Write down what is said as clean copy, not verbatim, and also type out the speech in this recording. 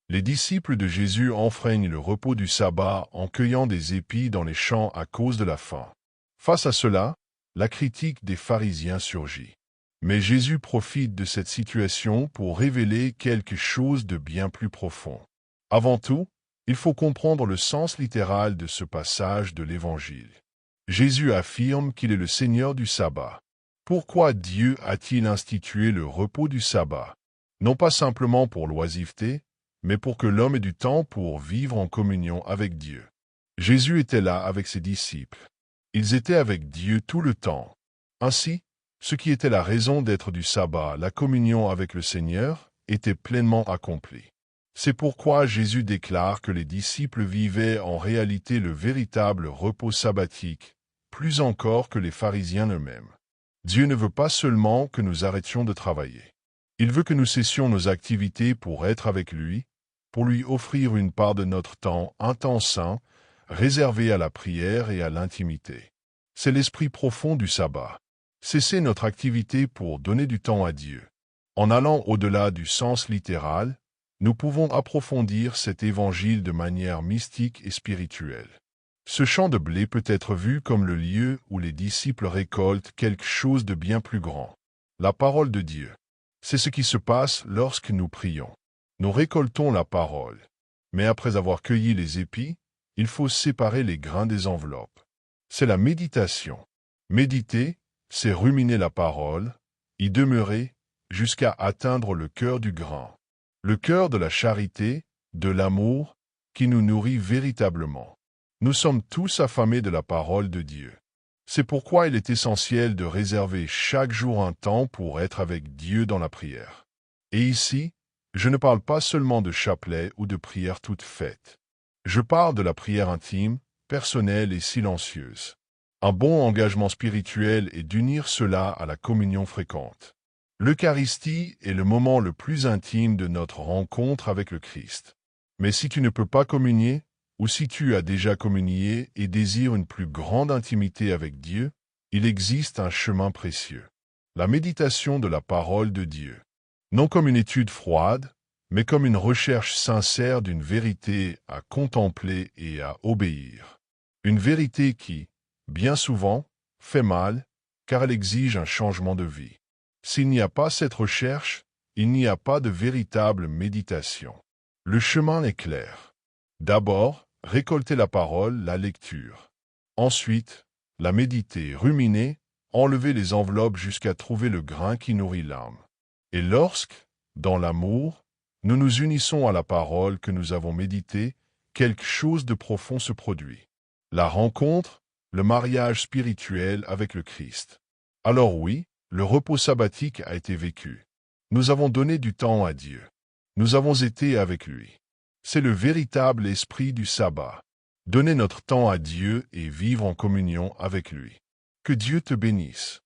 Les disciples de Jésus enfreignent le repos du sabbat en cueillant des épis dans les champs à cause de la faim. Face à cela, la critique des pharisiens surgit. Mais Jésus profite de cette situation pour révéler quelque chose de bien plus profond. Avant tout, il faut comprendre le sens littéral de ce passage de l'Évangile. Jésus affirme qu'il est le Seigneur du sabbat. Pourquoi Dieu a-t-il institué le repos du sabbat? Non pas simplement pour l'oisiveté, mais pour que l'homme ait du temps pour vivre en communion avec Dieu. Jésus était là avec ses disciples. Ils étaient avec Dieu tout le temps. Ainsi, ce qui était la raison d'être du sabbat, la communion avec le Seigneur, était pleinement accompli. C'est pourquoi Jésus déclare que les disciples vivaient en réalité le véritable repos sabbatique, plus encore que les pharisiens eux-mêmes. Dieu ne veut pas seulement que nous arrêtions de travailler. Il veut que nous cessions nos activités pour être avec lui, pour lui offrir une part de notre temps, un temps saint, réservé à la prière et à l'intimité. C'est l'esprit profond du sabbat. Cesser notre activité pour donner du temps à Dieu. En allant au-delà du sens littéral, nous pouvons approfondir cet évangile de manière mystique et spirituelle. Ce champ de blé peut être vu comme le lieu où les disciples récoltent quelque chose de bien plus grand. La parole de Dieu. C'est ce qui se passe lorsque nous prions. Nous récoltons la parole. Mais après avoir cueilli les épis, il faut séparer les grains des enveloppes. C'est la méditation. Méditer, c'est ruminer la parole, y demeurer, jusqu'à atteindre le cœur du grain. Le cœur de la charité, de l'amour, qui nous nourrit véritablement. Nous sommes tous affamés de la parole de Dieu. C'est pourquoi il est essentiel de réserver chaque jour un temps pour être avec Dieu dans la prière. Et ici, je ne parle pas seulement de chapelet ou de prière toute faite. Je parle de la prière intime, personnelle et silencieuse. Un bon engagement spirituel est d'unir cela à la communion fréquente. L'Eucharistie est le moment le plus intime de notre rencontre avec le Christ. Mais si tu ne peux pas communier, ou si tu as déjà communié et désires une plus grande intimité avec Dieu, il existe un chemin précieux. La méditation de la parole de Dieu. Non comme une étude froide, mais comme une recherche sincère d'une vérité à contempler et à obéir. Une vérité qui, bien souvent, fait mal, car elle exige un changement de vie. S'il n'y a pas cette recherche, il n'y a pas de véritable méditation. Le chemin est clair. D'abord, récolter la parole, la lecture. Ensuite, la méditer, ruminer, enlever les enveloppes jusqu'à trouver le grain qui nourrit l'âme. Et lorsque, dans l'amour, nous nous unissons à la parole que nous avons méditée, quelque chose de profond se produit. La rencontre, le mariage spirituel avec le Christ. Alors oui, le repos sabbatique a été vécu. Nous avons donné du temps à Dieu. Nous avons été avec lui. C'est le véritable esprit du sabbat. Donner notre temps à Dieu et vivre en communion avec lui. Que Dieu te bénisse.